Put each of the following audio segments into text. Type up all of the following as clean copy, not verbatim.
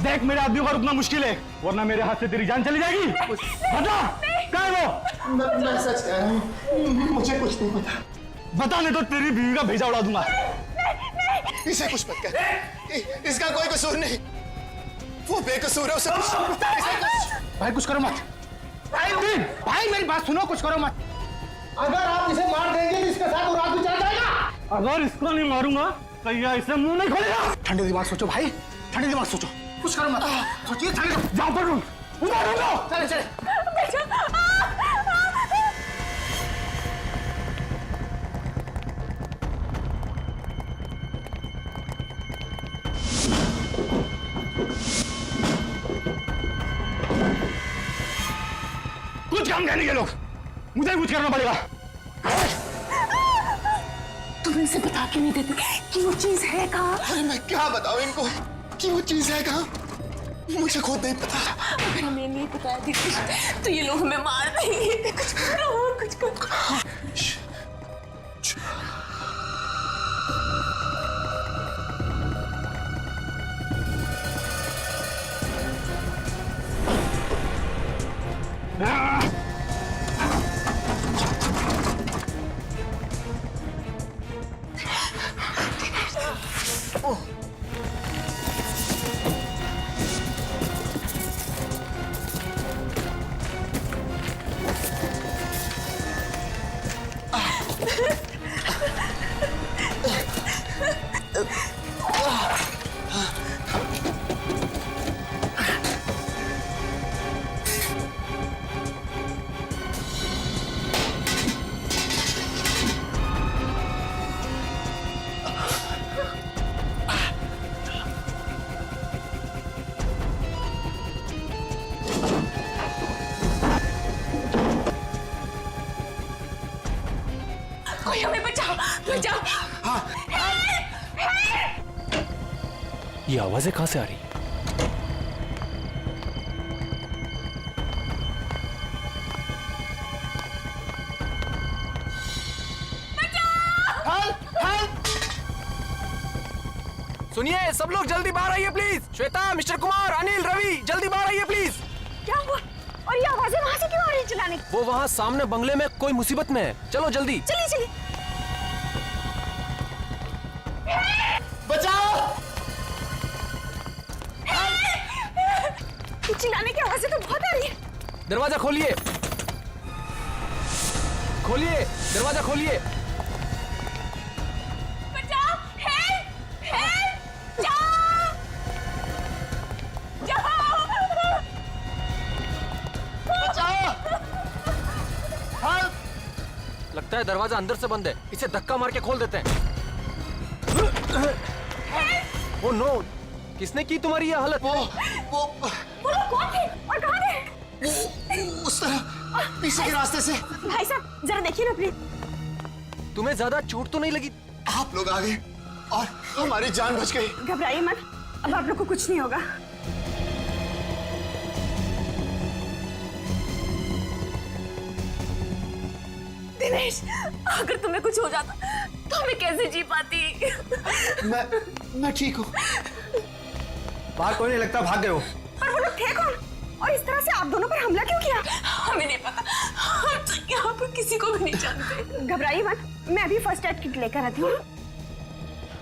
देख मेरे आदमी को रुकना मुश्किल है, वरना मेरे हाथ से तेरी जान चली जाएगी। बता क्या है वो? मैं सच कह रहा हूँ, मुझे कुछ नहीं पता। बता नहीं तो तेरी बीवी का भेजा उड़ा दूंगा। इसे कुछ मत कर, इसका कोई कसूर नहीं, वो बेकसूर है, उसे कुछ। भाई कुछ करो मत। भाई मेरी बात सुनो, कुछ करो मत। अगर आप इसे मार देंगे तो इसके साथ वो रात भी चल जाएगा। अगर इसको नहीं मारूंगा तो यह इसे मुंह नहीं खोलेगा। ठंडे दिमाग सोचो भाई, ठंडे दिमाग सोचो, कुछ करो मत, सोचिए। जाओ पकड़ो, चले चले। कुछ काम करने के लोग, मुझे कुछ करना पड़ेगा। तुम इसे बता के नहीं देते कि वो चीज है कहाँ? अरे मैं क्या बताऊं इनको कि वो चीज है कहाँ, मुझे खुद नहीं पता। अगर हमें नहीं बताया दीपेश तो ये लोग हमें मार देंगे। कुछ करो, कुछ करो। कोई हमें बचाओ, बचाओ। ये आवाजें कहां से आ रही? सुनिए सब लोग जल्दी बाहर आइए प्लीज। श्वेता, मिस्टर कुमार, अनिल, रवि, जल्दी बाहर आइए प्लीज। क्या हुआ? और ये आवाजें वहां से क्यों आ रही है चिल्लाने? वो वहाँ सामने बंगले में कोई मुसीबत में है, चलो जल्दी। चलिए चलिए। बचाओ! चिल्लाने की आवाजें तो बहुत आ रही है। दरवाजा खोलिए, खोलिए दरवाजा खोलिए। बचाओ! हेल्प! हेल्प! जाओ! जाओ! लगता है दरवाजा अंदर से बंद है, इसे धक्का मार के खोल देते हैं। ओ नो, किसने की तुम्हारी यह हालत? वो लोग कौन थे और कहाँ थे? उस तरह पीछे के रास्ते से। भाई साहब जरा देखिए ना प्लीज। तुम्हें ज्यादा चोट तो नहीं लगी? आप लोग आ गए और हमारी जान बच गई। घबराइए मत, अब आप लोग को कुछ नहीं होगा। दिनेश, अगर तुम्हें कुछ हो जाता तो मैं कैसे जी पाती? मैं ठीक हूँ। बाहर कोई नहीं लगता, भाग गए हो। पर वो लोग थे कौन? और इस तरह से आप दोनों पर हमला क्यों किया? हमें नहीं पता, हम तो यहाँ पर किसी को भी नहीं जानते। घबराइए मत, मैं अभी फर्स्ट एड किट लेकर आती हूँ।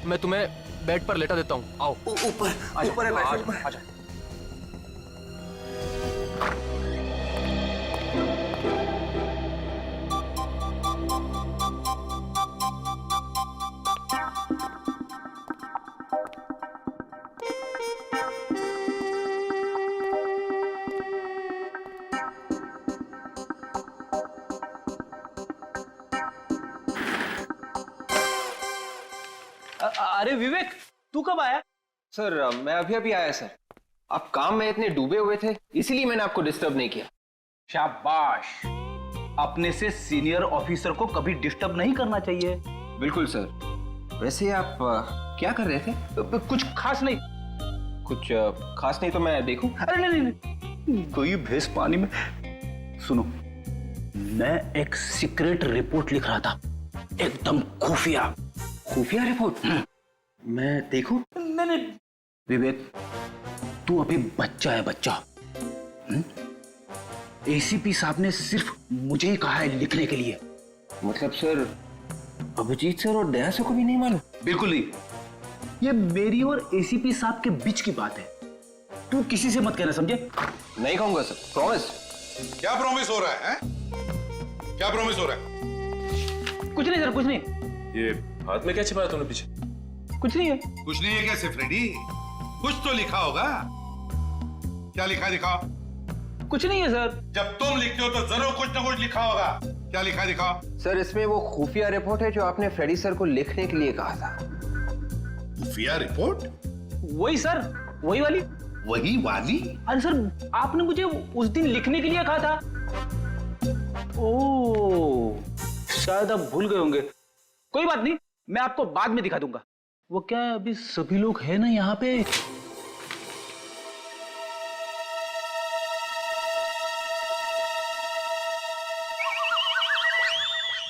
मैं तुम्हें बेड पर लेटा देता हूँ, आओ। ऊपर ऊपर है, आजा। अरे विवेक, तू कब आया? सर मैं अभी अभी आया सर। आप काम में इतने डूबे हुए थे इसीलिए मैंने आपको डिस्टर्ब नहीं किया। शाबाश, अपने से सीनियर ऑफिसर को कभी डिस्टर्ब नहीं करना चाहिए। बिल्कुल सर। वैसे आप क्या कर रहे थे? कुछ खास नहीं। कुछ खास नहीं तो मैं देखूं? अरे नहीं, कोई भैंस पानी में। सुनो, मैं एक सीक्रेट रिपोर्ट लिख रहा था, एकदम खुफिया। खुफिया रिपोर्ट? मैं देखूं? नहीं। विवेक, तू अभी बच्चा है, बच्चा। एसीपी साहब ने सिर्फ मुझे ही कहा है लिखने के लिए। मतलब सर अभिजीत सर और दया सर को भी नहीं मालूम? बिल्कुल नहीं, ये मेरी और एसीपी साहब के बीच की बात है। तू किसी से मत कहना, समझे? नहीं कहूंगा सर, प्रॉमिस। क्या प्रॉमिस हो रहा है? क्या प्रॉमिस हो रहा है? कुछ नहीं सर, कुछ नहीं। ये हाथ में क्या छिपाया तूने पीछे? कुछ नहीं है। कुछ नहीं है कैसे फ्रेडी? कुछ तो लिखा होगा। क्या लिखा दिखाओ? कुछ नहीं है सर। जब तुम लिखते हो तो जरूर कुछ ना कुछ लिखा होगा। क्या लिखा दिखाओ? सर इसमें वो खुफिया रिपोर्ट है जो आपने फ्रेडी सर को लिखने के लिए कहा था। खुफिया रिपोर्ट? वही सर, वही वाली। वही वाली? अरे सर, आपने मुझे उस दिन लिखने के लिए कहा था। ओह, शायद आप भूल गए होंगे। कोई बात नहीं, मैं आपको बाद में दिखा दूंगा। वो क्या है, अभी सभी लोग हैं ना यहाँ पे।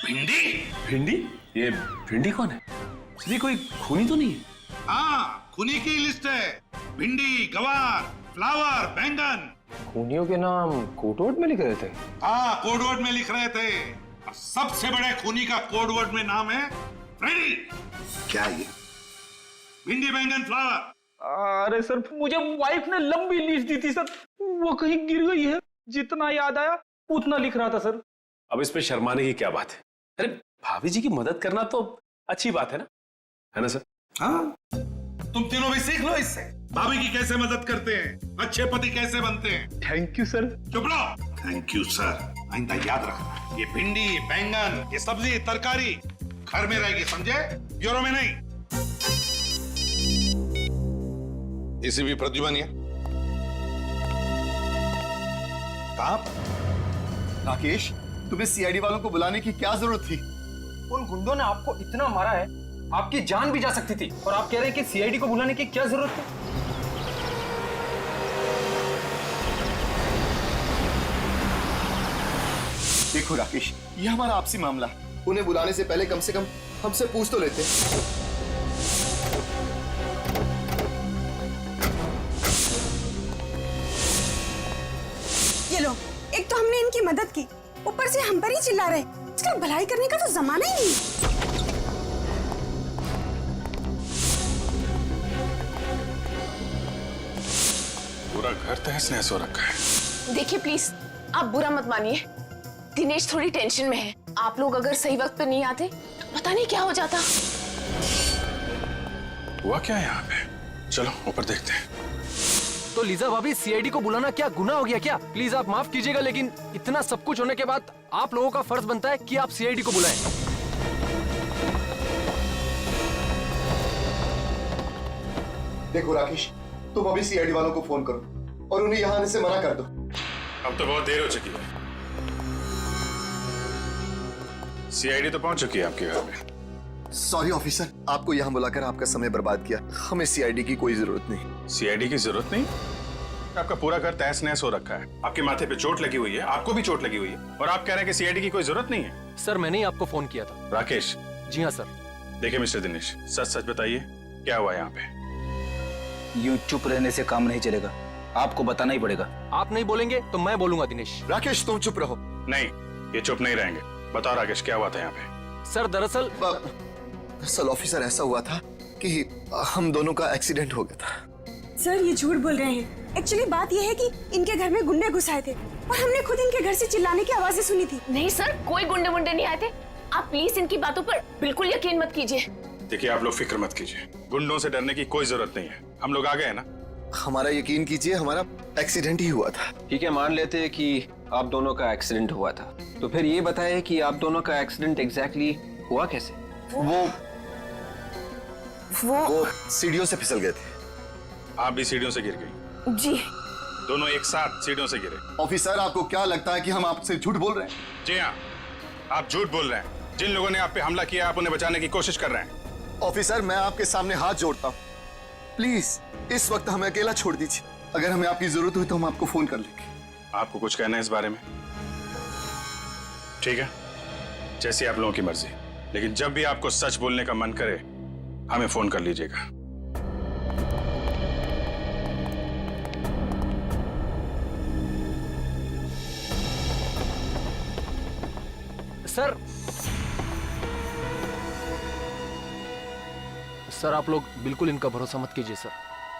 भिंडी? भिंडी? ये भिंडी कौन है? ये कोई खूनी तो नहीं है? हाँ, खूनी की लिस्ट है। भिंडी, गवार, फ्लावर, बैंगन। खूनियों के नाम कोटवर्ड में लिख रहे थे? हाँ, कोडवर्ड में लिख रहे थे। और सबसे बड़े खूनी का कोडवर्ड में नाम है फ्रेडी। क्या ये? भिंडी, बैंगन, फ्लावर। अरे सर, मुझे वाइफ ने लंबी लिस्ट दी थी सर, वो कहीं गिर गई है। जितना याद आया उतना लिख रहा था सर। अब इस पे शर्माने की क्या बात है? अरे भाभी जी की मदद करना तो अच्छी बात है ना सर? हाँ, तुम तीनों भी सीख लो इससे। भाभी की कैसे मदद करते हैं, अच्छे पति कैसे बनते हैं। Thank you sir. चुप रहो। Thank you sir. आइंदा याद रखना, ये भिंडी, बैंगन, ये सब्जी, तरकारी घर में रहेगी, समझे? ब्यूरो में नहीं। इसी भी प्रतिबंध है। राकेश, तुम्हें सीआईडी वालों को बुलाने की क्या जरूरत थी? उन गुंडों ने आपको इतना मारा है, आपकी जान भी जा सकती थी, और आप कह रहे हैं कि सीआईडी को बुलाने की क्या जरूरत थी? देखो राकेश, ये हमारा आपसी मामला है। उन्हें बुलाने से पहले कम से कम हमसे पूछ तो लेते। ये लो, एक तो हमने इनकी मदद की, ऊपर से हम पर ही चिल्ला रहे। इसका भलाई करने का तो जमाना ही नहीं। पूरा घर तहस नहस हो रखा है। देखिए प्लीज, आप बुरा मत मानिए, दिनेश थोड़ी टेंशन में है। आप लोग अगर सही वक्त पे नहीं आते तो पता नहीं क्या हो जाता। हुआ क्या यहाँ पे? चलो ऊपर देखते हैं। तो लीजा भाभी, सीआईडी को बुलाना क्या गुनाह हो गया क्या? प्लीज आप माफ कीजिएगा, लेकिन इतना सब कुछ होने के बाद आप लोगों का फर्ज बनता है कि आप सीआईडी को बुलाएं। देखो राकेश, तुम अभी सीआईडी वालों को फोन करो और उन्हें यहाँ आने से मना कर दो। अब तो बहुत देर हो चुकी है। सीआईडी तो पहुंच चुकी है आपके घर में। सॉरी ऑफिसर, आपको यहाँ बुलाकर आपका समय बर्बाद किया। हमें सीआईडी की कोई जरूरत नहीं। सीआईडी की जरूरत नहीं? आपका पूरा घर तहस नहस हो रखा है, आपके माथे पे चोट लगी हुई है, आपको भी चोट लगी हुई है, और आप कह रहे हैं कि सीआईडी की कोई जरूरत नहीं है। सर, मैंने ही आपको फोन किया था। राकेश? जी हाँ सर। देखिए मिस्टर दिनेश, सच सच बताइए, क्या हुआ यहाँ पे? यूं चुप रहने से काम नहीं चलेगा, आपको बताना ही पड़ेगा। आप नहीं बोलेंगे तो मैं बोलूंगा दिनेश। राकेश, तुम चुप रहो। नहीं, ये चुप नहीं रहेंगे। बताओ राकेश, क्या हुआ था यहाँ पे? सर दरअसल दरअसल ऑफिसर, ऐसा हुआ था कि हम दोनों का एक्सीडेंट हो गया था। सर, ये झूठ बोल रहे हैं। एक्चुअली बात ये है कि इनके घर में गुंडे घुस आए थे और हमने खुद इनके घर से चिल्लाने की आवाजें सुनी थी। नहीं सर, कोई गुंडे वुंडे नहीं आए थे। आप प्लीज इनकी बातों पर बिल्कुल यकीन मत कीजिए। देखिए आप लोग फिक्र मत कीजिए, गुंडों से डरने की कोई जरूरत नहीं है। हम लोग आ गए ना। हमारा यकीन कीजिए, हमारा एक्सीडेंट ही हुआ था। ठीक है, मान लेते हैं कि आप दोनों का एक्सीडेंट हुआ था, तो फिर ये बताएं कि आप दोनों का एक्सीडेंट एग्जैक्टली हुआ कैसे? वो सीढ़ियों से फिसल गए थे। आप भी सीढ़ियों से गिर गई? जी। दोनों एक साथ सीढ़ियों से गिरे? ऑफिसर, आपको क्या लगता है कि हम आपसे झूठ बोल रहे हैं? जी हाँ, आप झूठ बोल रहे हैं। जिन लोगों ने आप पे हमला किया, आप उन्हें बचाने की कोशिश कर रहे हैं। ऑफिसर, मैं आपके सामने हाथ जोड़ता हूँ, प्लीज इस वक्त हमें अकेला छोड़ दीजिए। अगर हमें आपकी जरूरत हुई तो हम आपको फोन कर लेंगे। आपको कुछ कहना है इस बारे में? ठीक है, जैसी आप लोगों की मर्जी, लेकिन जब भी आपको सच बोलने का मन करे हमें फोन कर लीजिएगा। सर सर आप लोग बिल्कुल इनका भरोसा मत कीजिए सर।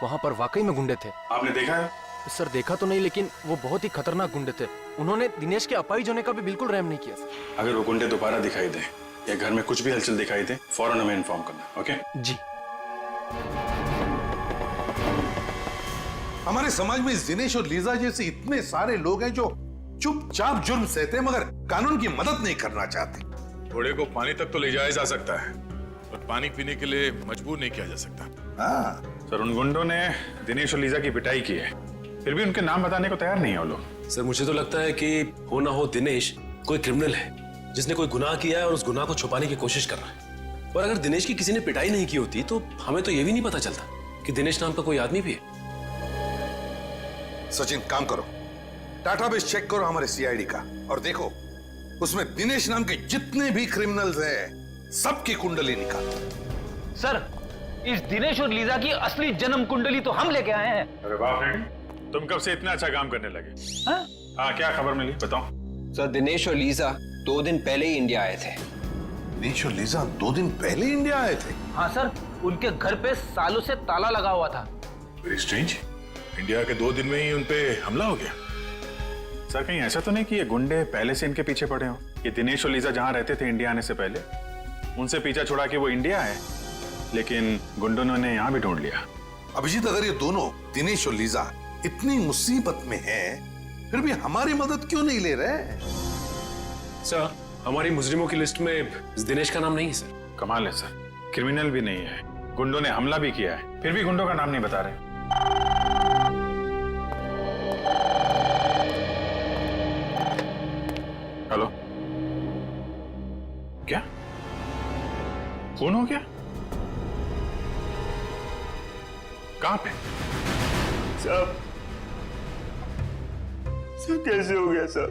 वहां पर वाकई में गुंडे थे। आपने देखा है? सर देखा तो नहीं, लेकिन वो बहुत ही खतरनाक गुंडे थे। उन्होंने दिनेश के अपाहिज होने का भी बिल्कुल रहम नहीं किया सर। अगर वो गुंडे दोबारा दिखाई दे या घर में कुछ भी हलचल दिखाई दे, फौरन हमें इन्फॉर्म करना। ओके जी। हमारे समाज में दिनेश और लीजा जैसे इतने सारे लोग हैं जो चुपचाप जुर्म सहते हैं मगर कानून की मदद नहीं करना चाहते। घोड़े को पानी तक तो ले जाया जा सकता है, पर पानी पीने के लिए मजबूर नहीं किया जा सकता। हाँ सर, उन गुंडों ने दिनेश और लीजा की पिटाई की है, फिर भी उनके नाम बताने को तैयार नहीं है वो लोग। सर मुझे तो लगता है कि हो ना हो दिनेश कोई क्रिमिनल है जिसने कोई गुनाह किया है और उस गुनाह को छुपाने की कोशिश कर रहा है। और अगर दिनेश की किसी ने पिटाई नहीं की होती तो हमें तो ये भी नहीं पता चलता कि दिनेश नाम का कोई आदमी भी है। सचिन, काम करो, डाटाबेस चेक करो हमारे सीआईडी का और देखो उसमें दिनेश नाम के जितने भी क्रिमिनल्स हैं सबकी कुंडली निकालो। सर, इस दिनेश और लीजा की असली जन्म कुंडली तो हम लेके आए हैं। अरे वाह फ्रेंड, तुम कब से इतना अच्छा काम करने लगे? हाँ, क्या खबर मिली बताओ। सर, दिनेश और लीजा 2 दिन पहले ही इंडिया आए थे। दिनेश और लीजा 2 दिन पहले इंडिया आए थे? हाँ सर, उनके घर पे सालों से ताला लगा हुआ था। वेरी स्ट्रेंज, इंडिया के 2 दिन में ही उनपे हमला हो गया। सर, कहीं ऐसा तो नहीं कि ये गुंडे पहले से इनके पीछे पड़े हो? ये दिनेश और लीजा जहां रहते थे इंडिया आने से पहले, उनसे पीछा छुड़ा के वो इंडिया आए, लेकिन गुंडों ने यहाँ भी ढूंढ लिया। अभिजीत, अगर ये दोनों दिनेश और लीजा इतनी मुसीबत में हैं, फिर भी हमारी मदद क्यों नहीं ले रहे? सर, हमारी मुजरिमों की लिस्ट में दिनेश का नाम नहीं है सर। कमाल है सर, क्रिमिनल भी नहीं है, गुंडों ने हमला भी किया है, फिर भी गुंडों का नाम नहीं बता रहे। हेलो, क्या फोन हो गया? कहां पे? सब कैसे हो गया सर?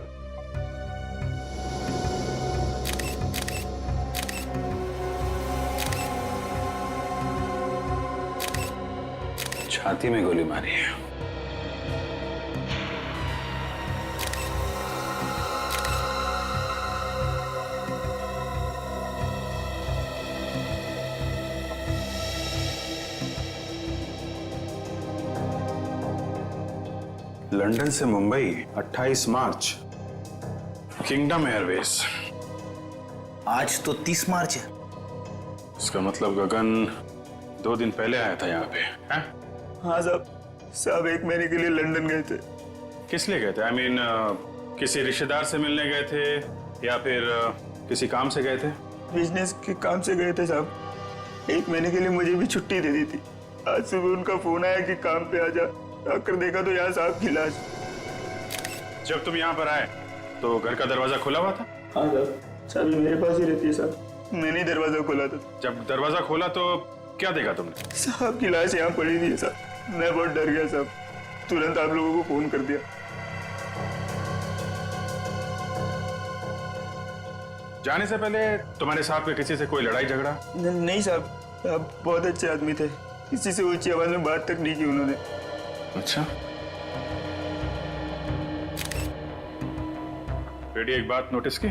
छाती में गोली मारी है। लंदन से मुंबई 28 मार्च, किंगडम एयरवेज। आज तो 30 मार्च है। इसका मतलब गगन 2 दिन पहले आया था यहाँ पे, हैं? हाँ साहब, 1 महीने के लिए लंदन गए थे। किस लिए गए थे? आई मीन किसी रिश्तेदार से मिलने गए थे या फिर किसी काम से गए थे? बिजनेस के काम से गए थे साहब। 1 महीने के लिए मुझे भी छुट्टी दे दी थी। आज सुबह उनका फोन आया कि काम पे आ जा। आकर देखा तो यहाँ साहब की लाश। जब तुम यहाँ पर आए तो घर का दरवाजा खुला हुआ था? हाँ साहब, चाबी मेरे पास ही रहती है साहब। मैंने दरवाजा खोला था। जब दरवाजा खोला तो क्या देखा तुमने? साहब की लाश यहाँ पड़ी थी साहब। मैं बहुत डर गया साहब, तुरंत आप लोगों को फोन कर दिया। जाने से पहले तुम्हारे साथ में किसी से कोई लड़ाई झगड़ा? नहीं साहब, आप बहुत अच्छे आदमी थे। किसी से ऊंची आवाज में बात तक नहीं की उन्होंने। अच्छा, बेटी एक बात नोटिस की?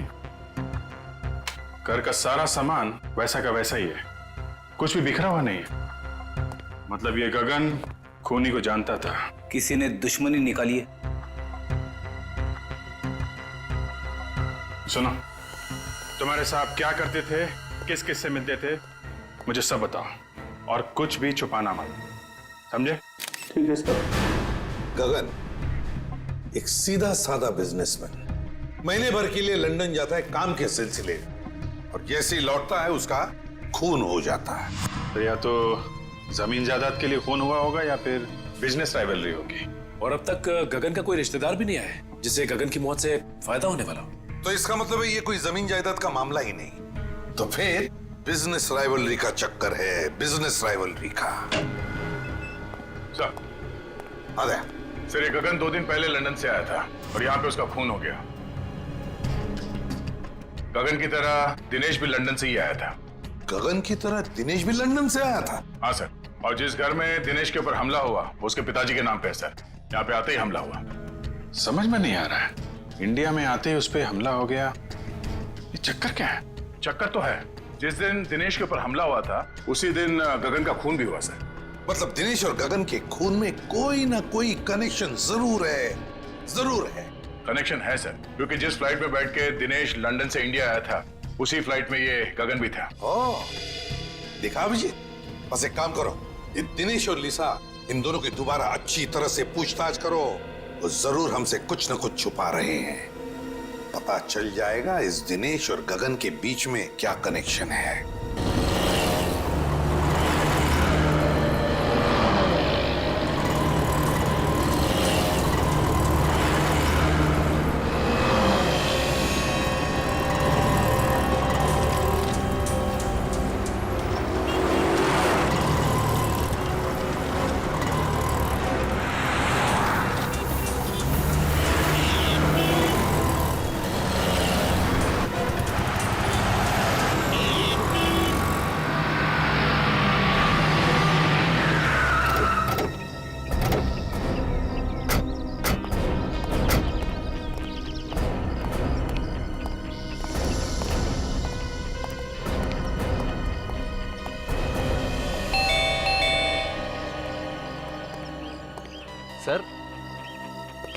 घर का सारा सामान वैसा का वैसा ही है, कुछ भी बिखरा हुआ नहीं है। मतलब ये गगन खूनी को जानता था। किसी ने दुश्मनी निकाली है। सुनो, तुम्हारे साहब क्या करते थे, किस किस से मिलते थे, मुझे सब बताओ और कुछ भी छुपाना मत, समझे? ठीक है सर। गगन एक सीधा साधा बिजनेसमैन, महीने भर के लिए लंदन जाता है काम के सिलसिले, और जैसे ही लौटता है उसका खून हो जाता है। तो या तो जमीन जायदाद के लिए खून हुआ होगा या फिर बिजनेस राइवलरी होगी। और अब तक गगन का कोई रिश्तेदार भी नहीं आया है जिससे गगन की मौत से फायदा होने वाला हो। तो इसका मतलब है ये कोई जमीन जायदाद का मामला ही नहीं, तो फिर बिजनेस राइवलरी का चक्कर है, बिजनेस राइवलरी का। सर, अरे सर, ये गगन 2 दिन पहले लंदन से आया था और यहाँ पे उसका खून हो गया। गगन की तरह दिनेश भी लंदन से ही आया था। गगन की तरह दिनेश भी लंदन से आया था? हाँ सर, और जिस घर में दिनेश के ऊपर हमला हुआ वो उसके पिताजी के नाम पे है सर। यहाँ पे आते ही हमला हुआ। समझ में नहीं आ रहा है, इंडिया में आते ही उस पर हमला हो गया, ये चक्कर क्या है? चक्कर तो है, जिस दिन दिनेश के ऊपर हमला हुआ था उसी दिन गगन का खून भी हुआ सर। मतलब दिनेश और गगन के खून में कोई ना कोई कनेक्शन जरूर है, जरूर है। कनेक्शन है सर, क्योंकि जिस फ्लाइट में बैठ के दिनेश लंदन से इंडिया आया था उसी फ्लाइट में ये गगन भी था। ओह, देखा अभिजीत, बस एक काम करो, ये दिनेश और लिसा इन दोनों की दोबारा अच्छी तरह से पूछताछ करो। वो जरूर हमसे कुछ न कुछ छुपा रहे हैं। पता चल जाएगा इस दिनेश और गगन के बीच में क्या कनेक्शन है।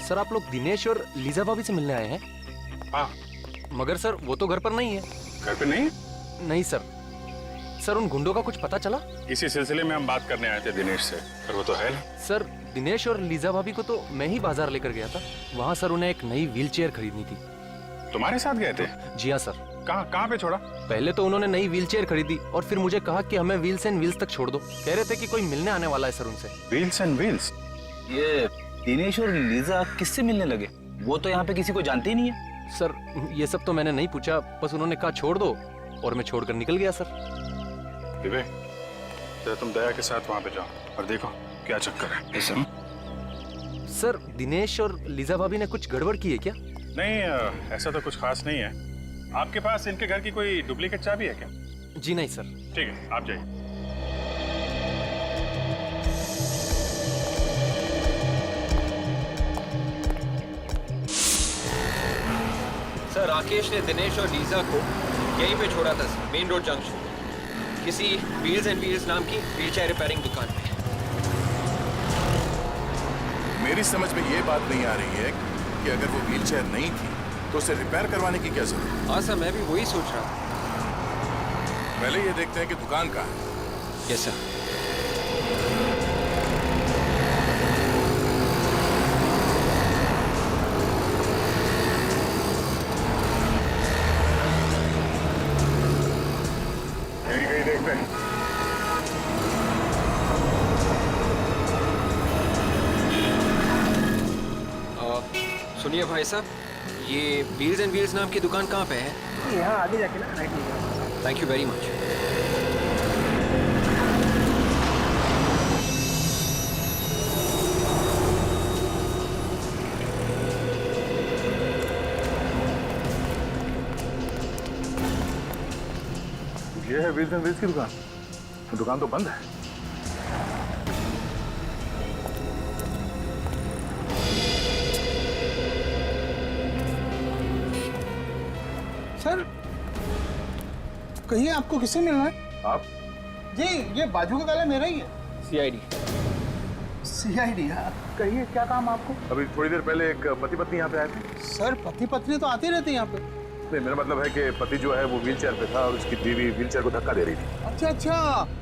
सर आप लोग दिनेश और लीजा भाभी से मिलने आए हैं? हाँ। मगर सर वो तो घर पर नहीं है। घर पे नहीं? नहीं सर। सर उन गुंडों का कुछ पता चला? इसी सिलसिले में हम बात करने आए थे दिनेश से, पर वो तो है ना। सर दिनेश और लीजा भाभी को तो मैं ही बाजार लेकर गया था। वहाँ सर उन्हें एक नई व्हील चेयर खरीदनी थी। तुम्हारे साथ गए थे? जी हाँ सर। कहाँ पे छोड़ा? पहले तो उन्होंने नई व्हील चेयर खरीदी और फिर मुझे कहा कि हमें व्हील्स एंड व्हील्स तक छोड़ दो। कह रहे थे कि कोई मिलने आने वाला है सर उनसे। Wheels and wheels? ये दिनेश और लीजा किससे मिलने लगे? वो तो यहाँ पे किसी को जानते ही नहीं है। सर ये सब तो मैंने नहीं पूछा, बस उन्होंने कहा छोड़ दो और मैं छोड़कर निकल गया सर। विवेक, तो तुम दया के साथ वहाँ पे जाओ और देखो क्या चक्कर है। सर दिनेश और लीजा भाभी ने कुछ गड़बड़ की है क्या? नहीं, ऐसा तो कुछ खास नहीं है। आपके पास इनके घर की कोई डुप्लीकेट चाबी है क्या? जी नहीं सर। ठीक है, आप जाइए। सर राकेश ने दिनेश और लीजा को यहीं पे छोड़ा था सर, मेन रोड जंक्शन, किसी व्हील्स एंड व्हील्स नाम की व्हील चेयर रिपेयरिंग दुकान पे। मेरी समझ में ये बात नहीं आ रही है कि अगर वो व्हील चेयर नहीं थी तो उसे रिपेयर करवाने की क्या जरूरत? हाँ सर, मैं भी वही सोच रहा था। पहले ये देखते हैं कि दुकान कहाँ है। Yes sir. यही देखते हैं। सुनिए भाई साहब, ये व्हील्स एंड व्हील्स नाम की दुकान कहाँ पे है? यहाँ आगे जाके ना राइट लीजिए। Thank you very much. ये है व्हील्स एंड व्हील्स की दुकान। दुकान तो बंद है। सर कहिए आपको किससे मिलना है? आप? जी ये बाजू का गाला मेरा ही है। सीआईडी। सीआईडी? हाँ कहिए क्या काम आपको? अभी थोड़ी देर पहले एक पति पत्नी यहाँ पे आए थे। सर पति पत्नी तो आते रहते हैं यहाँ पे। नहीं, मेरा मतलब है कि पति जो है वो व्हील चेयर पे था और उसकी बीवी व्हील चेयर को धक्का दे रही थी। अच्छा अच्छा,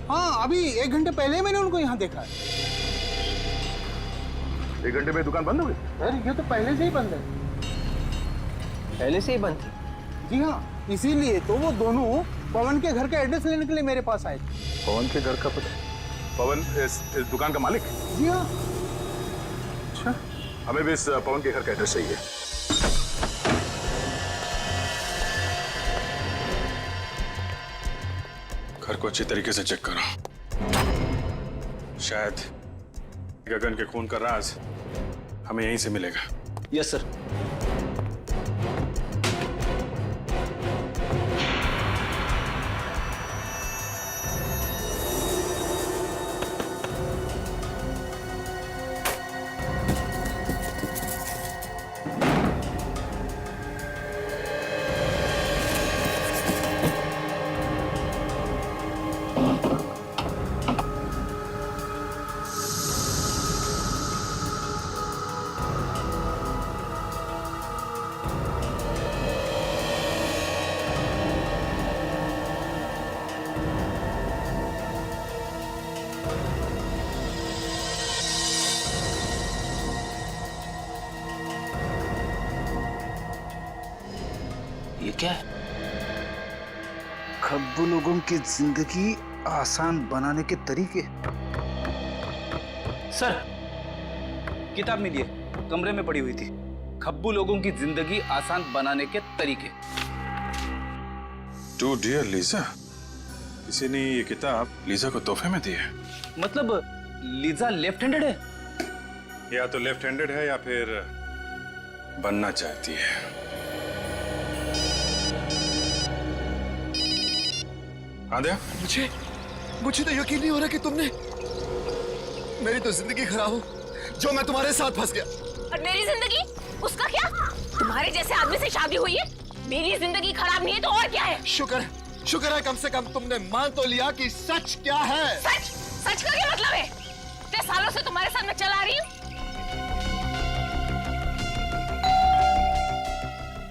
हाँ अभी 1 घंटे पहले मैंने उनको यहाँ देखा है। 1 घंटे में दुकान बंद हो गई? सर ये तो पहले से ही बंद है। पहले से ही बंद थी? जी हाँ, इसीलिए तो वो दोनों पवन के घर का एड्रेस लेने के लिए मेरे पास आए थे। पवन के घर का पता? पवन इस दुकान का मालिक? जी हाँ। अच्छा, हमें भी इस पवन के घर का एड्रेस चाहिए। घर को अच्छी तरीके से चेक करो, शायद गगन के खून का राज हमें यहीं से मिलेगा। Yes sir. क्या है? खब्बू लोगों की जिंदगी आसान बनाने के तरीके। सर, किताब मिली है, कमरे में पड़ी हुई थी। खब्बू लोगों की जिंदगी आसान बनाने के तरीके। टू डियर लीजा, किसी ने ये किताब लीजा को तोहफे में दी है। मतलब लीजा लेफ्ट हैंडेड है? या तो लेफ्ट हैंडेड है या फिर बनना चाहती है। आद्या, मुझे तो यकीन नहीं हो रहा कि तुमने, मेरी तो जिंदगी खराब हो जो मैं तुम्हारे साथ फंस गया। और मेरी जिंदगी, उसका क्या? तुम्हारे जैसे आदमी से शादी हुई है, मेरी जिंदगी खराब नहीं है तो और क्या है? शुक्र है कम से कम तुमने मान तो लिया कि सच क्या है। सच का क्या मतलब है? इतने सालों से तुम्हारे साथ मैं चला रही हूँ।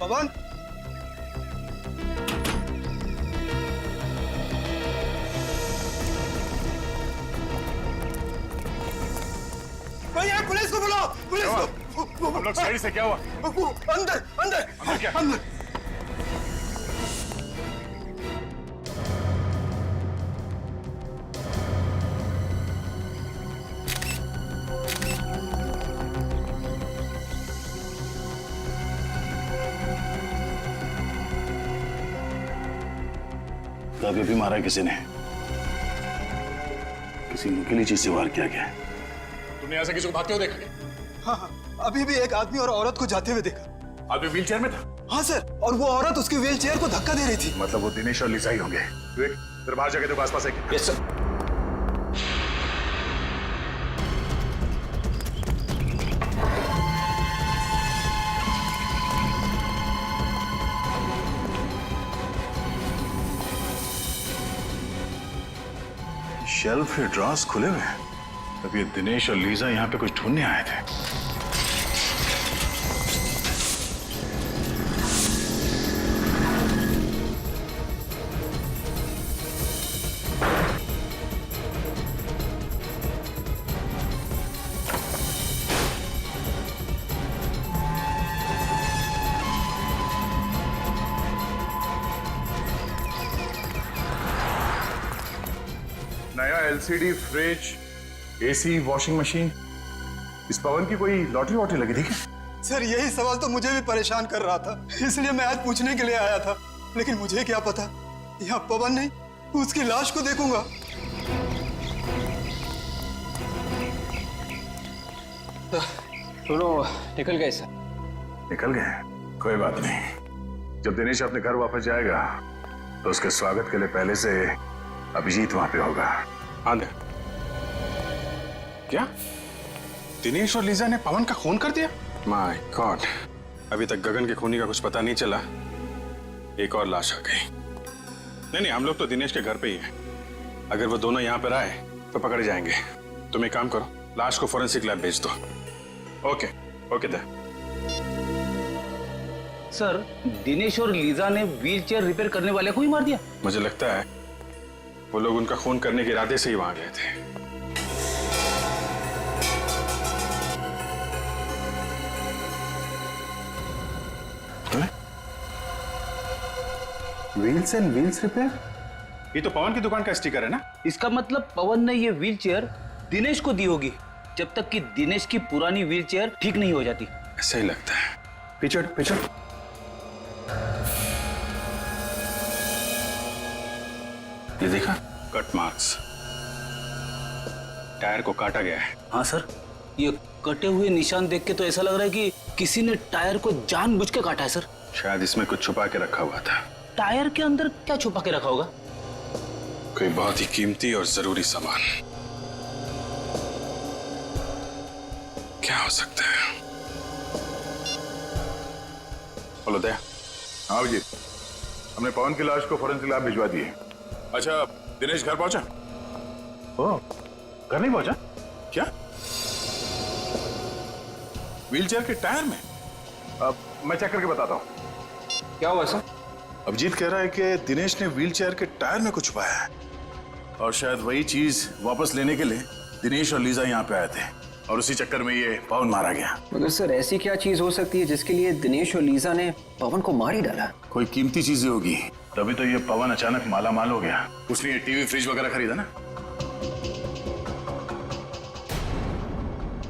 पवन, भैया पुलिस को बुलाओ, पुलिस को। हम लोग साइड से, क्या हुआ? अंदर अंदर क्या? अंदर। अभी भी मारा किसी ने, किसी नुकीली चीज से वार किया गया। तुमने यहाँ से किसी को भागते हुए देखा क्या? हाँ, अभी भी एक आदमी और औरत को जाते हुए देखा। आदमी व्हील चेयर में था? हाँ सर, और वो औरत उसकी व्हील चेयर को धक्का दे रही थी। मतलब वो दिनेश और लिसा ही होंगे। फिर बाहर जाके तो आसपास है। Yes sir. शेल्फ के ड्रॉर्स खुले हुए हैं। तब ये दिनेश और लीजा यहाँ पे कुछ ढूंढने आए थे। नया LCD fridge, AC, washing machine. इस पवन की कोई लॉटरी वॉटरी लगी थी क्या? सर, यही सवाल तो मुझे भी परेशान कर रहा था, इसलिए मैं आज पूछने के लिए आया था। लेकिन मुझे क्या पता, यहाँ पवन नहीं, उसकी लाश को देखूंगा। दोनों निकल गए सर। निकल गए? कोई बात नहीं। जब दिनेश अपने घर वापस जाएगा तो उसके स्वागत के लिए पहले से अभिजीत वहां पे होगा। आंधे। क्या दिनेश और लीजा ने पवन का खून कर दिया? माय गॉड, अभी तक गगन के खूनी का कुछ पता नहीं चला। एक और लाश आ गई। नहीं, हम लोग तो दिनेश के घर पे ही हैं। अगर वो दोनों यहाँ पर आए तो पकड़े जाएंगे। तुम एक काम करो, लाश को फोरेंसिक लैब भेज दो। ओके दे। सर, दिनेश और लीजा ने व्हीलचेयर रिपेयर करने वाले को ही मार दिया? मुझे लगता है वो लोग उनका खून करने के इरादे से ही वहां गए थे। Wheels and wheels repair? ये तो पवन की दुकान का स्टिकर है ना? इसका मतलब पवन ने ये व्हीलचेयर दिनेश को दी होगी, जब तक कि दिनेश की पुरानी व्हीलचेयर ठीक नहीं हो जाती। ऐसा ही लगता है। पीछे। ये देखा, कट मार्क्स। टायर को काटा गया है। हाँ सर, ये कटे हुए निशान देख के तो ऐसा लग रहा है कि किसी ने टायर को जानबूझ के काटा है सर। शायद इसमें कुछ छुपा के रखा हुआ था। टायर के अंदर क्या छुपा के रखा होगा? कोई बहुत ही कीमती और जरूरी सामान। क्या हो सकता है? बोलो दया। हाँ जी, हमने पवन की लाश को फोरेंसिक लैब भिजवा दी है। अच्छा, दिनेश घर पहुंचा? ओह, घर नहीं पहुंचा? क्या? व्हीलचेयर के टायर में? अब मैं चेक करके बताता हूं। क्या हुआ सर? अभिजीत कह रहा है कि दिनेश ने व्हीलचेयर के टायर में कुछ छुपाया है और शायद वही चीज वापस लेने के लिए दिनेश और लीजा यहाँ पे आए थे। और उसी चक्कर में ये पवन मारा गया। मगर सर ऐसी क्या चीज हो सकती है जिसके लिए दिनेश और लीजा ने पवन को मार ही डाला? कोई कीमती चीजें होगी, तभी तो ये पवन अचानक माला माल हो गया। उसने ये टीवी फ्रिज वगैरह खरीदा ना।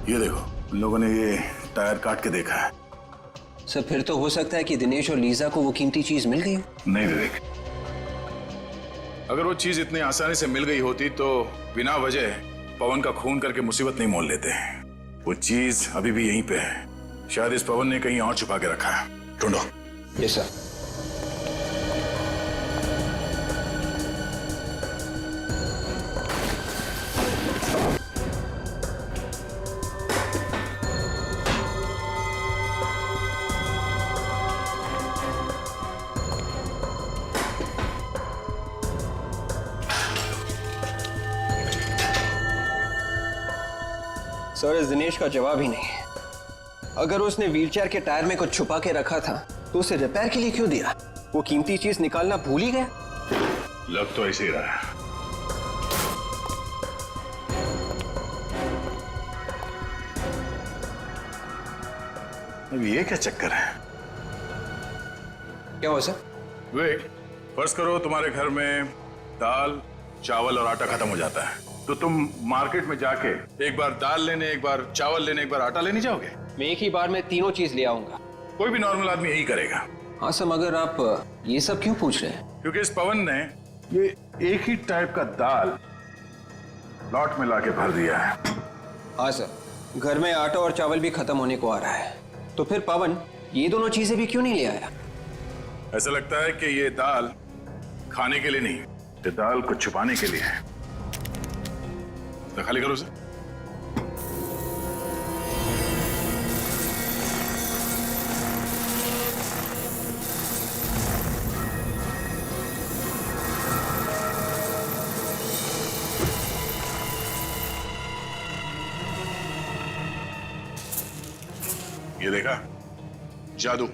ये देखो, उन लोगों ने ये टायर काट के देखा है। सर फिर तो हो सकता है कि दिनेश और लीजा को वो कीमती चीज मिल गई। नहीं विवेक, अगर वो चीज इतनी आसानी से मिल गई होती तो बिना वजह पवन का खून करके मुसीबत नहीं मोल लेते। वो चीज अभी भी यहीं पे है। शायद इस पवन ने कहीं और छुपा के रखा है। ढूंढो। Yes sir. सर इस दिनेश का जवाब ही नहीं। अगर उसने व्हीलचेयर के टायर में कुछ छुपा के रखा था तो उसे रिपेयर के लिए क्यों दिया? वो कीमती चीज निकालना भूल ही गया। लग तो ऐसे ही रहा है। अब ये क्या चक्कर है? क्या हुआ सर? विवेक, फर्ज करो तुम्हारे घर में दाल, चावल और आटा खत्म हो जाता है, तो तुम मार्केट में जाके एक बार दाल लेने, एक बार चावल लेने, एक बार आटा लेने जाओगे? मैं एक ही बार में तीनों चीज ले आऊंगा। कोई भी नॉर्मल आदमी यही करेगा। हाँ सर, मगर आप ये सब क्यों पूछ रहे हैं? क्योंकि इस पवन ने ये एक ही टाइप का दाल लॉट में लाके भर दिया है। हाँ सर, घर में आटा और चावल भी खत्म होने को आ रहा है, तो फिर पवन ये दोनों चीजें भी क्यों नहीं ले आया? ऐसा लगता है कि ये दाल खाने के लिए नहीं, ये दाल को छुपाने के लिए है। तो खाली करो उसे। ये देखा? जादू।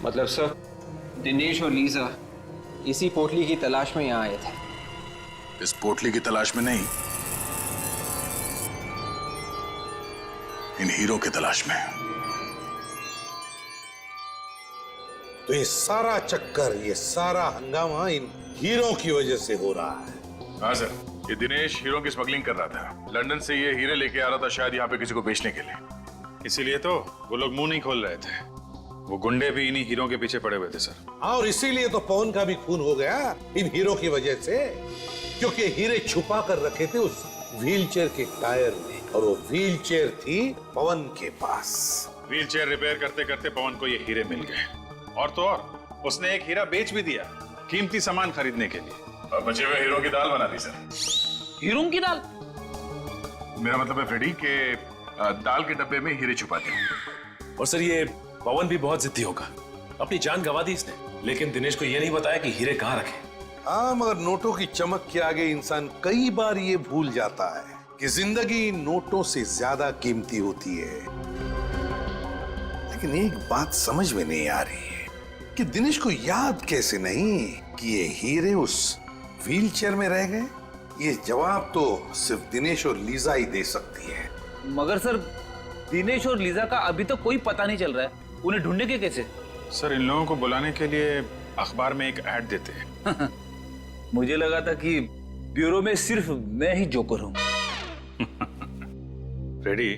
मतलब सर दिनेश और लीजा इसी पोटली की तलाश में यहाँ आए थे? इस पोटली की तलाश में नहीं, इन हीरो की तलाश में। तो ये सारा चक्कर, ये सारा हंगामा इन हीरो की वजह से हो रहा है। हाँ सर, ये दिनेश हीरो की स्मगलिंग कर रहा था। लंदन से ये हीरे लेके आ रहा था, शायद यहाँ पे किसी को बेचने के लिए। इसीलिए तो वो लोग मुंह नहीं खोल रहे थे। वो गुंडे भी इन्हीं हीरो के पीछे पड़े हुए थे सर। हाँ, और इसीलिए तो पवन का भी खून हो गया इन हीरो की वजह से, क्योंकि हीरे छुपा कर रखे थे उस व्हीलचेयर के टायर में, और वो व्हीलचेयर थी पवन के पास। व्हीलचेयर रिपेयर करते करते पवन को ये हीरे मिल गए, और तो और उसने एक हीरा बेच भी दिया कीमती सामान खरीदने के लिए, और बचे हुए हीरो की दाल बना दी सर। हीरो की दाल? मेरा मतलब है फ्रेडी के दाल के डब्बे में हीरे छुपा दिए। और सर ये पवन भी बहुत जिद्दी होगा, अपनी जान गंवा दी इसने, लेकिन दिनेश को ये नहीं बताया कि हीरे कहाँ रखे। हाँ, मगर नोटों की चमक के आगे इंसान कई बार ये भूल जाता है कि जिंदगी नोटों से ज्यादा कीमती होती है। लेकिन एक बात समझ में नहीं आ रही है कि दिनेश को याद कैसे नहीं कि ये हीरे उस व्हीलचेयर में रह गए। ये जवाब तो सिर्फ दिनेश और लीजा ही दे सकती है। मगर सर दिनेश और लीजा का अभी तो कोई पता नहीं चल रहा है, उन्हें ढूंढेंगे कैसे? सर इन लोगों को बुलाने के लिए अखबार में एक ऐड देते हैं। मुझे लगा था कि ब्यूरो में सिर्फ मैं ही जोकर हूं। फ्रेडी,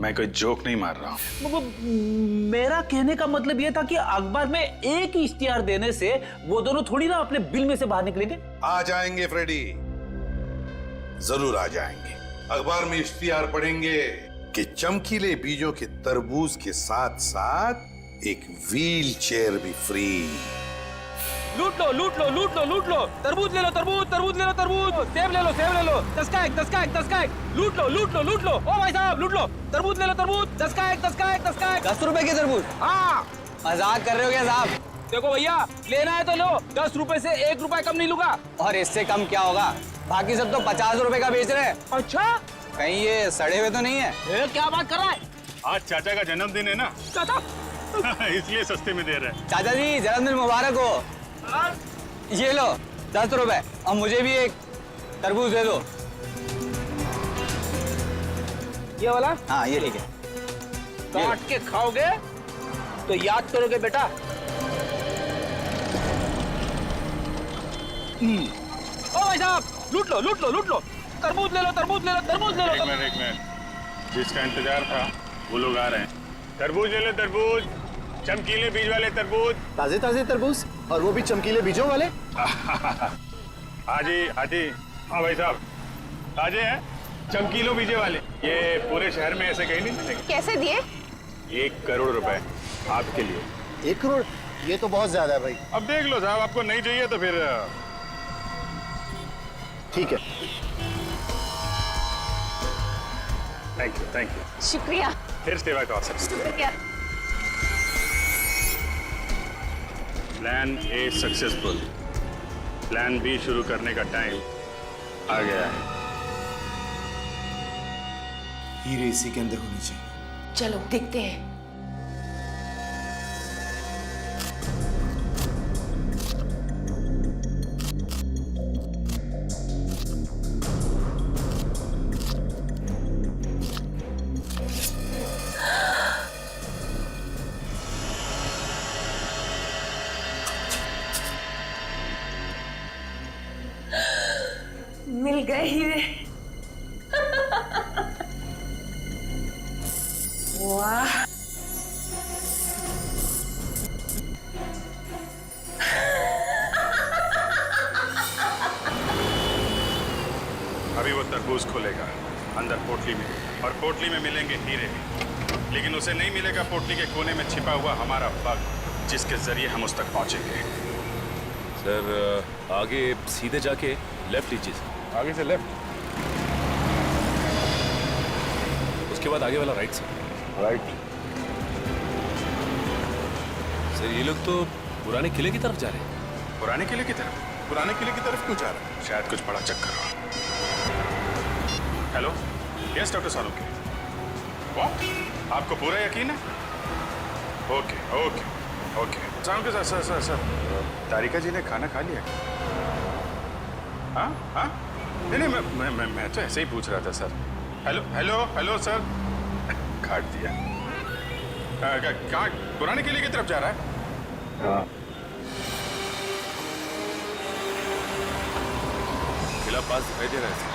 मैं कोई जोक नहीं मार रहा हूं। मेरा कहने का मतलब यह था कि अखबार में एक ही इश्तिहार देने से वो दोनों थोड़ी ना अपने बिल में से बाहर निकलेंगे। आ जाएंगे फ्रेडी, जरूर आ जाएंगे। अखबार में इश्तिहार पढ़ेंगे कि चमकीले बीजों के तरबूज के साथ साथ एक व्हील चेयर भी फ्री। लूट लो लूट लो लूट लो लूट लो, तरबूज ले लो तरबूज, तरबूज ले लो तरबूज, सेब ले लो सेब ले लो, 10 का एक 10 का एक 10 का एक, लूट लो लूट लो लूट लो। ओ भाई साहब लूट लो, तरबूज ले लो तरबूज, 10 का एक 10 का एक 10 का एक। 10 रुपए के तरबूज? हाँ, मजाक कर रहे हो क्या साहब? देखो भैया, लेना है तो लो, 10 रुपए से 1 रुपए कम नहीं लूंगा। और इससे कम क्या होगा? बाकी सब तो 50 रुपए का बेच रहे हैं। अच्छा, कहीं ये सड़े हुए तो नहीं है? क्या बात कर रहा है? आज चाचा का जन्मदिन है ना, चाचा इसलिए सस्ते में दे रहे हैं। चाचा जी जन्मदिन मुबारक हो। ये लो 10 रुपए, और मुझे भी एक तरबूज दे दो। ये वाला? हाँ ये ठीक है। काट के खाओगे तो याद करोगे बेटा। ओ भाई साहब, लूट लो लूट लो लूट लो, तरबूज ले लो तरबूज ले लो तरबूज ले लो। एक मिनट, जिसका इंतजार था वो लोग आ रहे हैं। तरबूज ले लो तरबूज, चमकीले बीज वाले तरबूज। ताजे ताजे तरबूज, और वो भी चमकीले बीजों वाले। हाजी हाजी, हाँ भाई साहब, ताजे हैं, चमकीलों बीजे वाले। ये पूरे शहर में ऐसे कहीं नहीं मिलेंगे। कैसे दिए? 1 करोड़ रुपए आपके लिए। 1 करोड़? ये तो बहुत ज्यादा है भाई। अब देख लो साहब, आपको नहीं चाहिए तो फिर ठीक है। Thank you. शुक्रिया। फिर सेवा का अवसर। शुक्रिया। Plan A successful, plan B शुरू करने का टाइम आ गया है। हीरे इसी के अंदर होनी चाहिए। चलो देखते हैं। मिल गए हीरे। वाह, अभी वो तरबूज खोलेगा अंदर पोटली में, और पोटली में मिलेंगे हीरे, लेकिन उसे नहीं मिलेगा पोटली के कोने में छिपा हुआ हमारा बग, जिसके जरिए हम उस तक पहुंचेंगे। सर आगे सीधे जाके लेफ्ट लीजिए सर। आगे से लेफ्ट, उसके बाद आगे वाला राइट सर। राइट। सर ये लोग तो पुराने किले की तरफ जा रहे हैं। पुराने किले की तरफ? पुराने किले की तरफ क्यों जा रहा है? शायद कुछ बड़ा चक्कर हो। Hello, yes doctor Salunke. What? आपको पूरा यकीन है? Okay okay okay. Salunke sir sir sir sir, Tarika ji ने खाना खा लिया? हाँ हाँ, नहीं नहीं, मैं तो ऐसे ही पूछ रहा था sir. Hello hello hello sir, काट दिया। कहाँ? पुराने किले की तरफ जा रहा है? हाँ। किला पास दिखाई दे रहा है सर।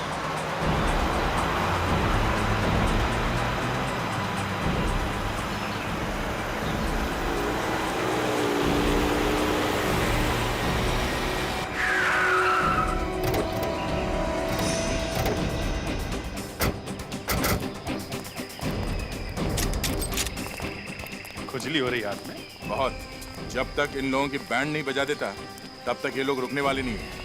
खुजली हो रही हाथ में बहुत। जब तक इन लोगों की बैंड नहीं बजा देता तब तक ये लोग रुकने वाले नहीं है।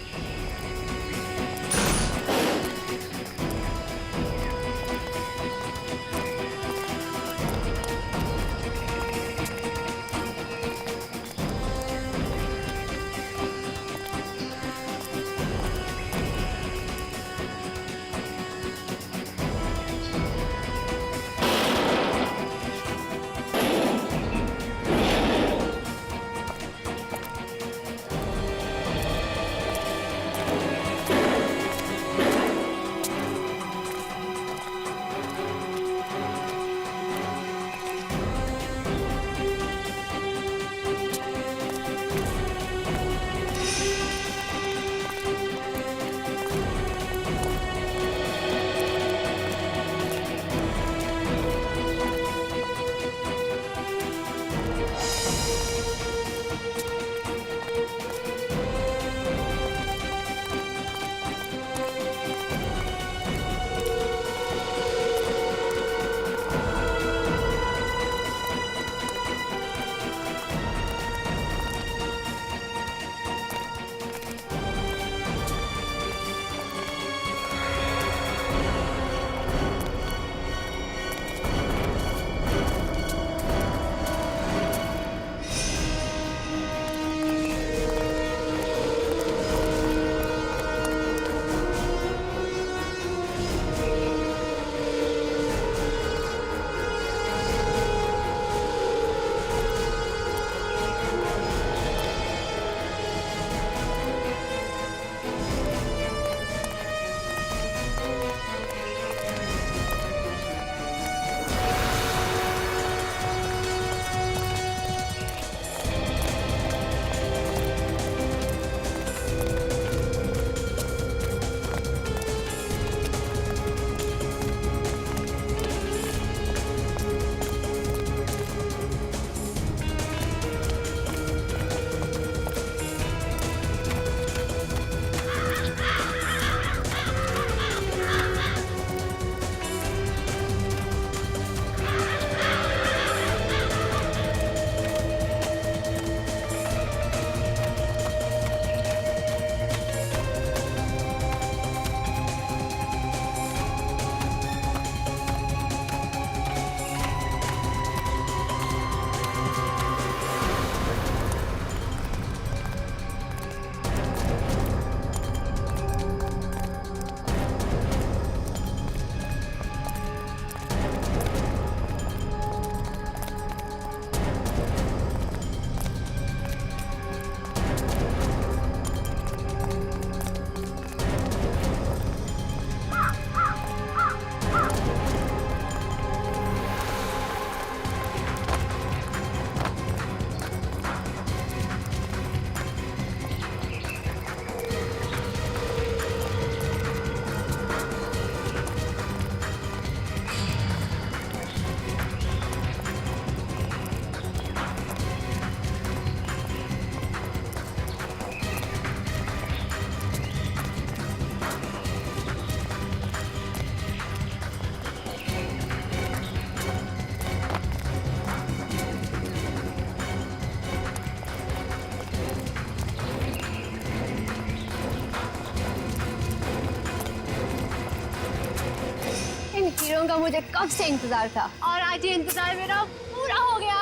हीरो का मुझे कब से इंतजार था और आज ये इंतजार मेरा पूरा हो गया।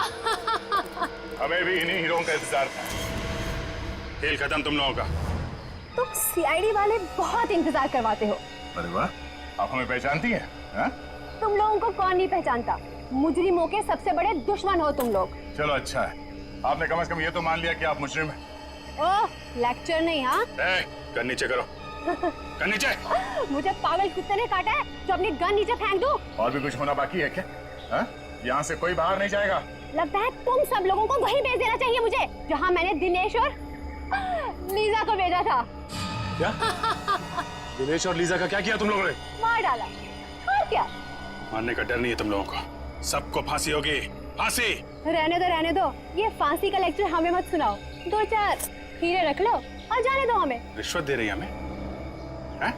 हमें भी इन्हीं हीरों का इंतजार था। खेल खत्म तुम लोगों का। तुम सीआईडी वाले बहुत इंतजार करवाते हो। अरे वाह, आप हमें पहचानती हैं? हाँ? तुम लोगों को कौन नहीं पहचानता, मुजरिमों के सबसे बड़े दुश्मन हो तुम लोग। चलो अच्छा है, आपने कम से कम ये तो मान लिया कि आप मुजरिम हैं। ओह, लेक्चर नहीं। हाँ, गन नीचे करो। गन नीचे। मुझे पागल कुत्ते ने काटा है जो अपनी गन नीचे फेंक दूं। और भी कुछ होना बाकी है क्या? हाँ? यहाँ से कोई बाहर नहीं जाएगा। लगता है तुम सब लोगों को वहीं भेज देना चाहिए मुझे, जहाँ मैंने दिनेश और लीजा को भेजा था। क्या? दिनेश और लीजा का क्या किया तुम लोगों ने? मार डाला। और क्या? मारने का डर नहीं है तुम लोगों को। सबको फांसी होगी, फांसी। रहने दो, ये फांसी का लेक्चर हमें मत सुनाओ। 2-4 हीरे रख लो और जाने दो हमें। रिश्वत दे रही है हमें? हैं?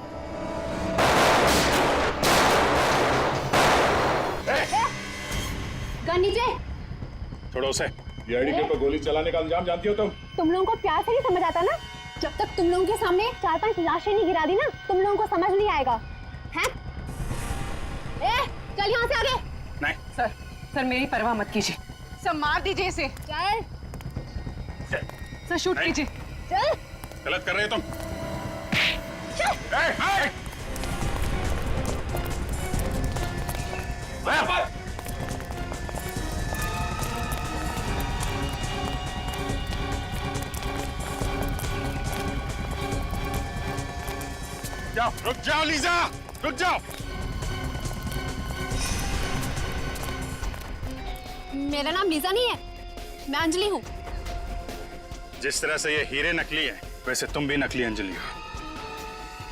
गन नीचे। छोड़ो उसे। सीआईडी के ऊपर गोली चलाने का अंजाम जानती हो तुम? तुम लोगों को प्यार से नहीं समझ आता ना। जब तक तुम लोगों के सामने 4-5 लाशें नहीं गिरा दी ना, तुम लोगों को समझ नहीं आएगा। हैं? चल यहाँ से आगे। नहीं। सर मेरी परवाह मत कीजिए। सर मार दीजिए इसे। चल। सर शूट कीजिए। चल। गलत कर रहे हो तुम। जाओ, रुक जाओ लीजा, रुक जाओ। मेरा नाम लीजा नहीं है, मैं अंजलि हूँ। जिस तरह से ये हीरे नकली है, वैसे तुम भी नकली अंजलि हो।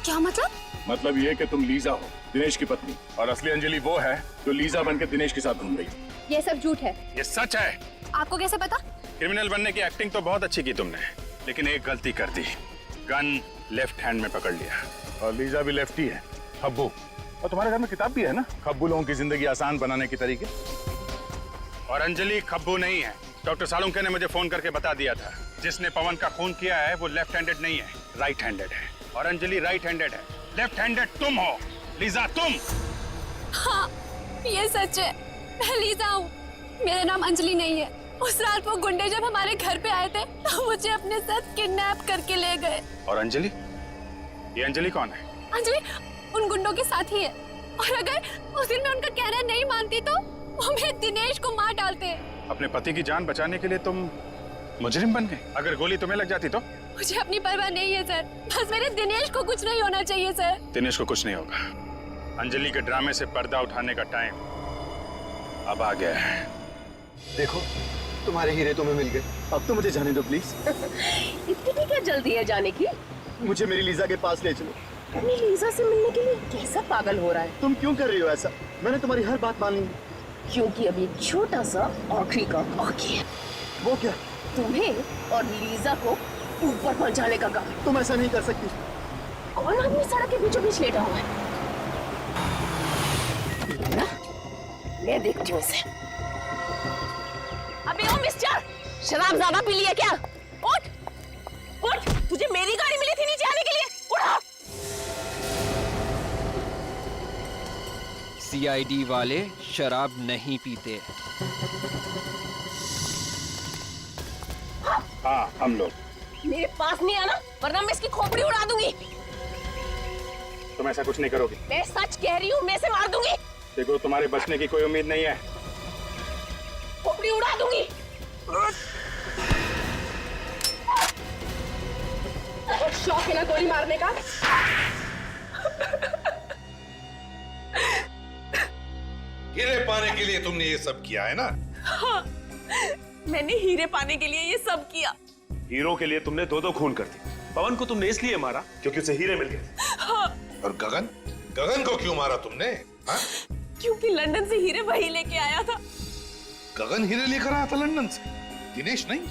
क्या मतलब? मतलब ये कि तुम लीजा हो, दिनेश की पत्नी, और असली अंजलि वो है जो लीजा बनकर दिनेश के साथ घूम रही है। ये सब झूठ है। ये सच है। आपको कैसे पता? क्रिमिनल बनने की एक्टिंग तो बहुत अच्छी की तुमने, लेकिन एक गलती कर दी। गन लेफ्ट हैंड में पकड़ लिया, और लीजा भी लेफ्टी है, खब्बू। और तुम्हारे घर में किताब भी है ना, खब्बू लोगों की जिंदगी आसान बनाने के तरीके। और अंजलि खब्बू नहीं है। डॉक्टर सालुंके ने मुझे फोन करके बता दिया था, जिसने पवन का खून किया है वो लेफ्ट हैंडेड नहीं है, राइट हैंडेड है। और अंजलि राइट हैंडेड है। लेफ्ट हैंडेड तुम हो, लीजा तुम। हाँ, ये सच है, मैं लीजा हूँ। मेरा नाम अंजलि नहीं है। उस रात वो गुंडे जब हमारे घर पे आए थे तो मुझे अपने साथ किडनैप करके ले गए। और अंजलि? ये अंजलि कौन है? अंजलि उन गुंडों के साथ ही है, और अगर उस दिन मैं उनका कहना नहीं मानती तो वो मेरे दिनेश को मार डालते। अपने पति की जान बचाने के लिए तुम मुजरिम बन गए? अगर गोली तुम्हें लग जाती तो? मुझे अपनी परवाह नहीं है सर, बस मेरे दिनेश को कुछ नहीं होना चाहिए सर। दिनेश को कुछ नहीं होगा। अंजलि के ड्रामे से पर्दा उठाने का टाइम अब आ गया है। देखो, तुम्हारे हीरे तुम्हें मिल गए। अब तो मुझे जाने दो प्लीज। इतनी क्या जल्दी है जाने की? मुझे मेरी लीजा के पास ले चलो। अपनी लीजा से मिलने के लिए कैसा पागल हो रहा है? तुम क्यों कर रही हो ऐसा? मैंने तुम्हारी हर बात मान ली। क्योंकि अभी छोटा सा आखिरी का बाकी है। वो क्या? तुम्हें और लीजा को ऊपर पहुंचाने का काम। तुम ऐसा नहीं कर सकती। कौन आदमी सड़क के बीचों बीच लेटा हुआ है? मैं देखती हूँ इसे। अबे ओ मिस्टर, शराब ज्यादा पी लिया क्या? उठ, उठ, तुझे मेरी गाड़ी मिली थी नीचे आने के लिए। उठा। सीआईडी वाले शराब नहीं पीते। हाँ, हम लोग। मेरे पास नहीं आना, वरना मैं इसकी खोपड़ी उड़ा दूंगी। तुम ऐसा कुछ नहीं करोगी। मैं सच कह रही हूँ, मैं इसे मार दूंगी। देखो, तुम्हारे बचने की कोई उम्मीद नहीं है। खोपड़ी उड़ा दूंगी। शौक है ना गोली मारने का? हीरे पाने के लिए तुमने ये सब किया है ना? हाँ, मैंने हीरे पाने के लिए ये सब किया। हीरो के लिए तुमने 2-2 खून कर दी। पवन को तुमने इसलिए मारा क्योंकि उसे हीरे मिल गए। हाँ। और गगन? गगन को क्यों मारा तुमने? हाँ? क्योंकि लंदन से हीरे वही लेके आया था। गगन हीरे लेकर आया था लंदन से, दिनेश नहीं?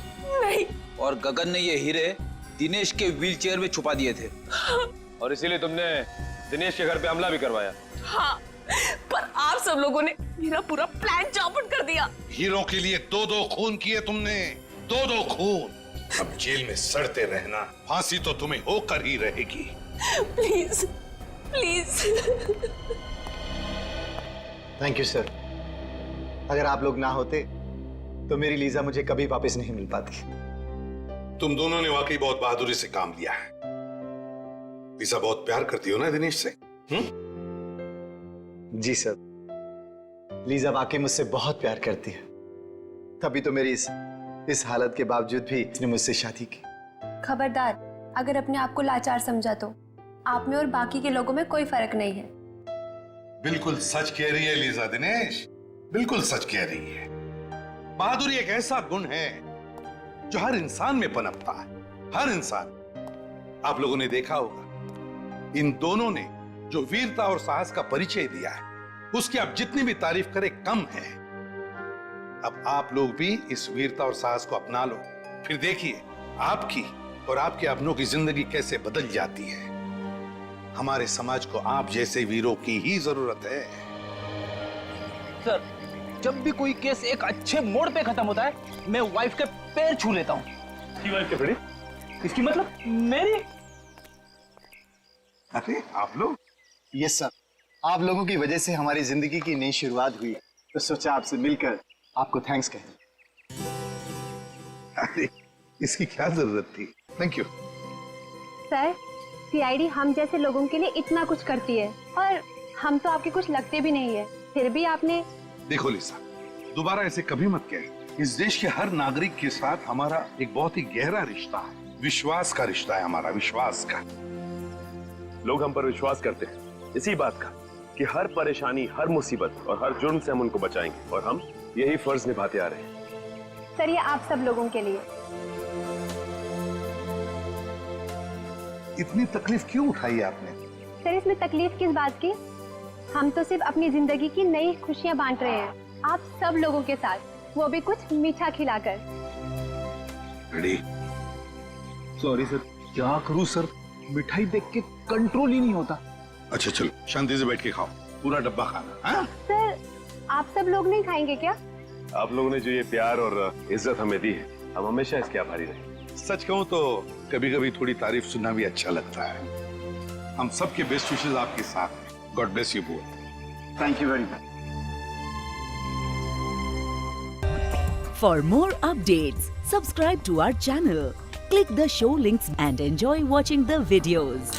नहीं। और गगन ने ये हीरे दिनेश के व्हीलचेयर में छुपा दिए थे। हाँ। और इसीलिए तुमने दिनेश के घर पे हमला भी करवाया। हाँ, पर आप सब लोगों ने मेरा पूरा प्लान चौपट कर दिया। हीरो के लिए 2-2 खून किए तुमने, 2-2 खून। अब जेल में सड़ते रहना, फांसी तो तुम्हें होकर ही रहेगी। Please, please. Thank you sir. अगर आप लोग ना होते तो मेरी लीजा मुझे कभी वापस नहीं मिल पाती। तुम दोनों ने वाकई बहुत बहादुरी से काम लिया है। लीजा बहुत प्यार करती हो ना दिनेश से? जी सर, लीजा वाकई मुझसे बहुत प्यार करती है, तभी तो मेरी इस हालत के बावजूद भी इसने मुझसे शादी की। खबरदार, अगर अपने आप को लाचार समझा तो आप में और बाकी के लोगों में कोई फर्क नहीं है। बिल्कुल सच कह रही है लीजा दिनेश, बिल्कुल सच कह रही है। बहादुरी एक ऐसा गुण है जो हर इंसान में पनपता है, हर इंसान। आप लोगों ने देखा होगा, इन दोनों ने जो वीरता और साहस का परिचय दिया है, उसकी आप जितनी भी तारीफ करें कम है। अब आप लोग भी इस वीरता और साहस को अपना लो, फिर देखिए आपकी और आपके अपनों की जिंदगी कैसे बदल जाती है। हमारे समाज को आप जैसे वीरों की ही जरूरत है। सर, जब भी कोई केस एक अच्छे मोड़ पे खत्म होता है, मैं वाइफ के पैर छू लेता हूँ। की वाइफ के बड़े? इसकी मतलब मेरी? अरे आप लोग? यस सर, आप लोगों की वजह से हमारी जिंदगी की नई शुरुआत हुई, तो सोचा आपसे मिलकर आपको थैंक्स कहें। अरे इसकी क्या जरूरत थी? थैंक यू सर, सीआईडी हम जैसे लोगों के लिए इतना कुछ करती है और हम तो आपके कुछ लगते भी नहीं है, फिर भी आपने। देखो लिसा, दोबारा ऐसे कभी मत कह। इस देश के हर नागरिक के साथ हमारा एक बहुत ही गहरा रिश्ता है, विश्वास का रिश्ता है हमारा, विश्वास का। लोग हम पर विश्वास करते हैं इसी बात का कि हर परेशानी, हर मुसीबत और हर जुर्म से हम उनको बचाएंगे, और हम यही फर्ज निभाते आ रहे हैं। सर, ये आप सब लोगों के लिए। इतनी तकलीफ क्यों उठाई आपने? सर, इसमें तकलीफ किस बात की? हम तो सिर्फ अपनी जिंदगी की नई खुशियां बांट रहे हैं आप सब लोगों के साथ, वो भी कुछ मीठा खिलाकर। रेडी? सॉरी सर, क्या करूं सर, मिठाई देख के कंट्रोल ही नहीं होता। अच्छा चलो, शांति से बैठ के खाओ, पूरा डब्बा खाना। हाँ? सर, आप सब लोग नहीं खाएंगे क्या? आप लोगों ने जो ये प्यार और इज्जत हमें दी है, हम हमेशा इसके आभारी रहेंगे। सच कहूं तो कभी कभी थोड़ी तारीफ सुनना भी अच्छा लगता है। हम सबके बेस्ट विशेस आपके साथ हैं। God bless you both. Thank you very much. For more updates, subscribe to our channel, click the show links and enjoy watching the videos.